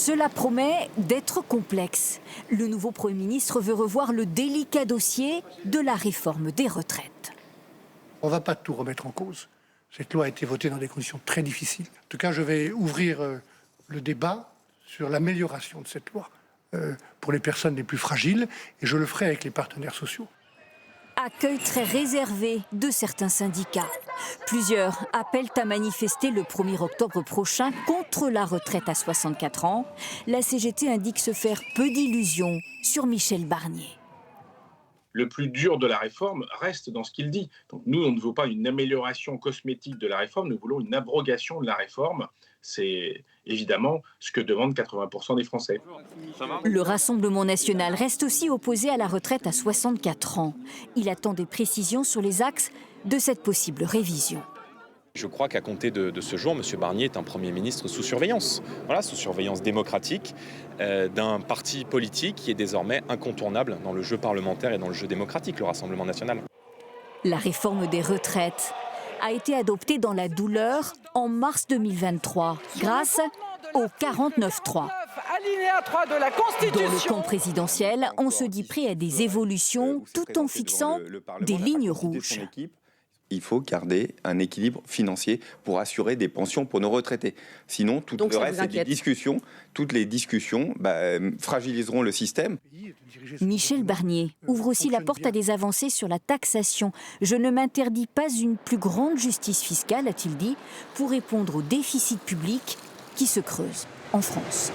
Cela promet d'être complexe. Le nouveau Premier ministre veut revoir le délicat dossier de la réforme des retraites. On ne va pas tout remettre en cause. Cette loi a été votée dans des conditions très difficiles. En tout cas, je vais ouvrir le débat sur l'amélioration de cette loi pour les personnes les plus fragiles, et je le ferai avec les partenaires sociaux. Accueil très réservé de certains syndicats. Plusieurs appellent à manifester le 1er octobre prochain contre la retraite à 64 ans. La CGT indique se faire peu d'illusions sur Michel Barnier. Le plus dur de la réforme reste dans ce qu'il dit. Donc nous, on ne veut pas une amélioration cosmétique de la réforme, nous voulons une abrogation de la réforme. C'est évidemment ce que demandent 80% des Français. Le Rassemblement national reste aussi opposé à la retraite à 64 ans. Il attend des précisions sur les axes de cette possible révision. Je crois qu'à compter de ce jour, M. Barnier est un Premier ministre sous surveillance. Voilà, sous surveillance démocratique d'un parti politique qui est désormais incontournable dans le jeu parlementaire et dans le jeu démocratique, le Rassemblement national. La réforme des retraites a été adoptée dans la douleur en mars 2023 grâce au 49.3. Dans le camp présidentiel, on se dit prêt à des évolutions tout en fixant des lignes rouges. Il faut garder un équilibre financier pour assurer des pensions pour nos retraités. Sinon, tout le reste, c'est des discussions. Toutes les discussions fragiliseront le système. Michel Barnier ouvre aussi la porte à des avancées sur la taxation. Je ne m'interdis pas une plus grande justice fiscale, a-t-il dit, pour répondre au déficit public qui se creuse en France.